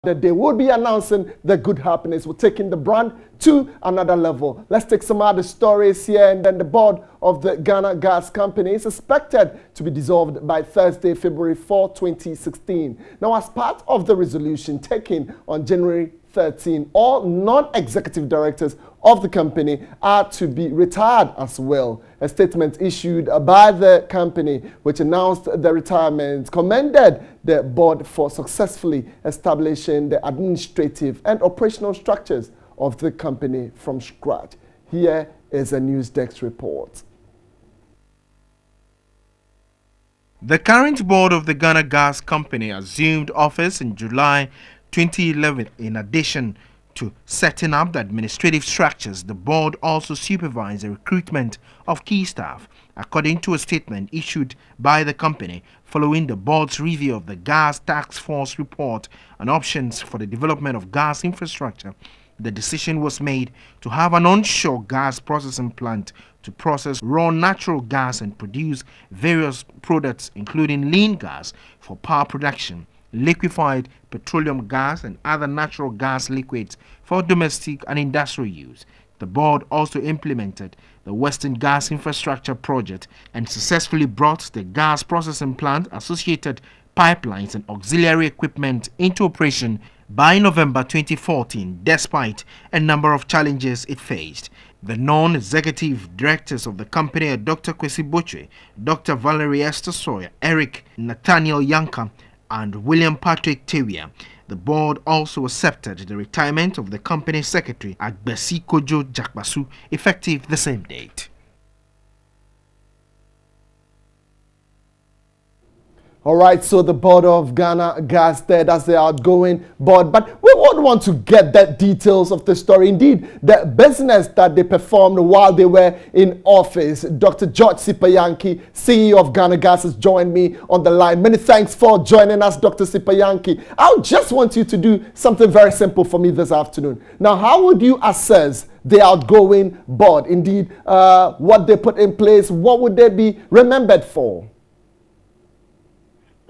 that they will be announcing the good happenings. We're taking the brand to another level. Let's take some other stories here. And then the board of the Ghana Gas Company is expected to be dissolved by Thursday, February 4, 2016. Now, as part of the resolution taken on January 13, all non-executive directors of the company are to be retired as well. A statement issued by the company, which announced the retirement, commended the board for successfully establishing the administrative and operational structures of the company from scratch. Here is a news desk report. The current board of the Ghana Gas Company assumed office in July 2011. In addition to setting up the administrative structures, the board also supervised the recruitment of key staff, according to a statement issued by the company following the board's review of the Gas Task Force report on options for the development of gas infrastructure. The decision was made to have an onshore gas processing plant to process raw natural gas and produce various products, including lean gas for power production, liquefied petroleum gas and other natural gas liquids for domestic and industrial use. The board also implemented the Western Gas Infrastructure Project and successfully brought the gas processing plant, associated pipelines and auxiliary equipment into operation by November 2014, despite a number of challenges it faced. The non-executive directors of the company are Dr. Kwesi Boche, Dr. Valerie Esther Sawyer, Eric Nathaniel Yanka, and William Patrick Tewia. The board also accepted the retirement of the company secretary, Agbesi Kojo Jakbasu, effective the same date. All right, so the board of Ghana Gas there, that's the outgoing board. But we would want to get the details of the story. Indeed, the business that they performed while they were in office. Dr. George Sipayanki, CEO of Ghana Gas, has joined me on the line. Many thanks for joining us, Dr. Sipayanki. I just want you to do something very simple for me this afternoon. Now, how would you assess the outgoing board? Indeed, what they put in place, what would they be remembered for?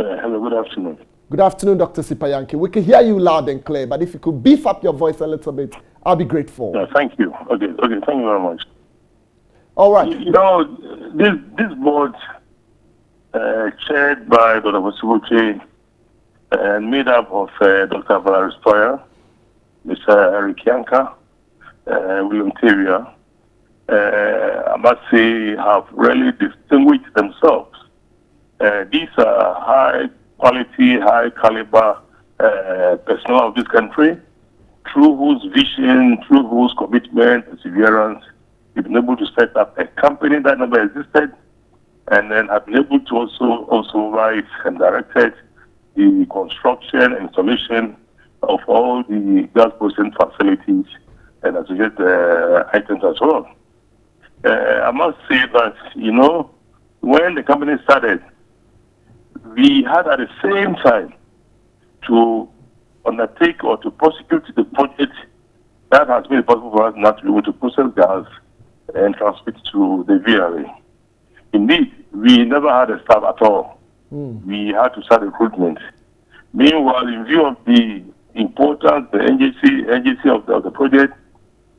Hello, good afternoon. Good afternoon, Dr. Sipayanki. We can hear you loud and clear, but if you could beef up your voice a little bit, I'll be grateful. Thank you. Okay, thank you very much. All right. You know, this board, chaired by Dr. Mosibuche and made up of Dr. Valerie Stoyer, Mr. Eric Yanka, William Tewia, I must say, have really distinguished themselves. These are high quality, high caliber personnel of this country, through whose vision, through whose commitment, perseverance, we've been able to set up a company that never existed, and then have been able to also write and directed the construction and installation of all the gas processing facilities and associated items as well. I must say that, you know, when the company started, we had at the same time to undertake or to prosecute the project that has made it possible for us not to be able to process gas and transmit to the VRA. Indeed, we never had a staff at all. We had to start recruitment. Meanwhile, in view of the importance, the agency of the project,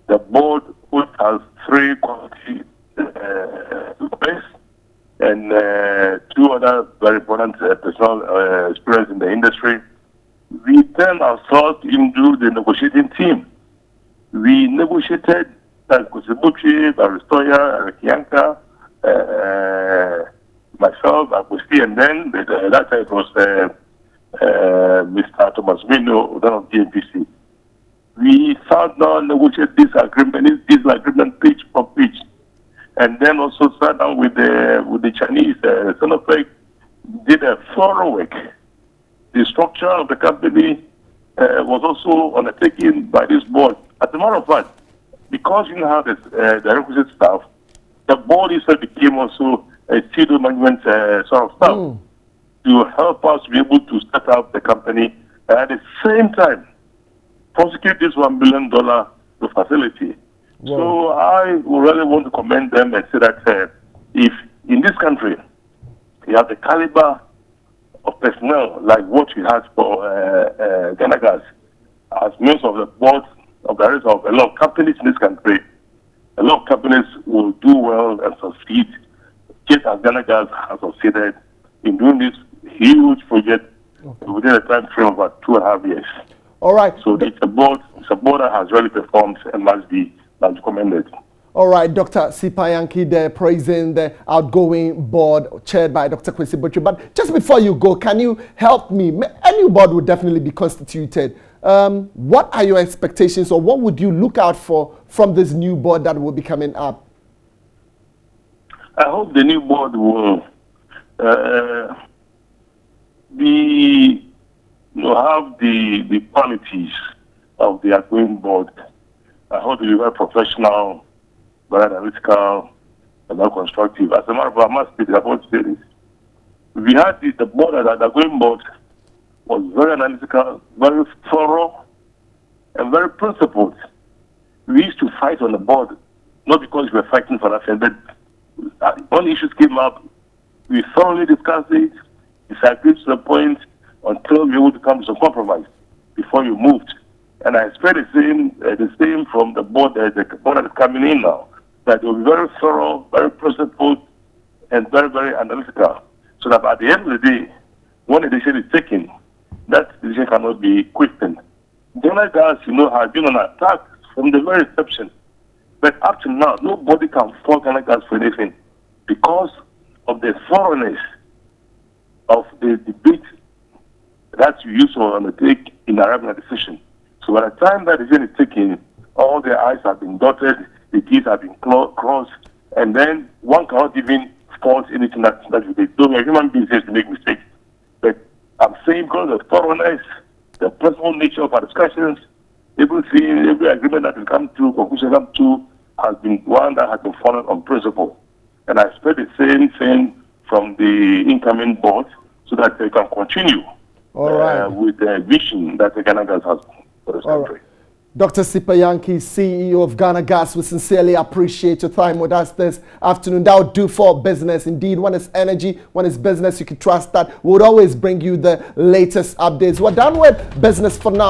the board has 3 quality employees and 2 other very important personal experience in the industry. We turned ourselves into the negotiating team. We negotiated like Kusibuchi, Baristoya, Eric Yanka, myself, Agusti, and then that time it was Mr. Thomas Mino, then of DNPC. We sat down, negotiated this agreement page for page. And then also sat down with the Chinese Sinopec, did a thorough work. The structure of the company was also undertaken by this board. As a matter of fact, because you have the requisite staff, the board itself became also a pseudo management sort of staff to help us be able to set up the company and at the same time prosecute this $1 billion facility. Wow. So I would really want to commend them and say that if in this country you have the caliber of personnel like what we had for Ghana Gas, as members of the board of directors of a lot of companies in this country, a lot of companies will do well and succeed, just as Ghana Gas has succeeded in doing this huge project within a time frame of about 2.5 years. All right. So it's a board that has really performed and must be commended. All right, Dr. Sipayanki there praising the outgoing board chaired by Dr. Kwesi Botwe. But just before you go, can you help me? A new board would definitely be constituted. What are your expectations, or what would you look out for from this new board that will be coming up? I hope the new board will have the qualities of the outgoing board. I hope it will be very professional, very analytical, and very constructive. As a matter of fact, I must speak about this. We had the board, the outgoing board was very analytical, very thorough, and very principled. We used to fight on the board, not because we were fighting for nothing, but when issues came up, we thoroughly discussed it, disagreed to the point until we would come to some compromise before you moved. And I expect the same from the board that is coming in now, that they will be very thorough, very principled, and very, very analytical. So that at the end of the day, when a decision is taken, that decision cannot be questioned. Ghana Gas, has been on attack from the very inception. But up to now, nobody can fault Ghana Gas for anything because of the thoroughness of the debate that you used to undertake in arriving at a decision. So by the time that decision is taken, all the I's have been dotted, the T's have been crossed, and then one cannot even fault anything that you did. Though we're human beings to make mistakes. But I'm saying because of the thoroughness, the personal nature of our discussions, every agreement that we come to, conclusion come to, has been one that has been followed on principle. And I expect the same thing from the incoming board so that they can continue with the vision that the Ghana Gas has for this country. Right. Dr. Sipayanki, CEO of Ghana Gas, we sincerely appreciate your time with us this afternoon. That would do for business. Indeed, when it's energy, when it's business, you can trust that. We would always bring you the latest updates. We're done with business for now.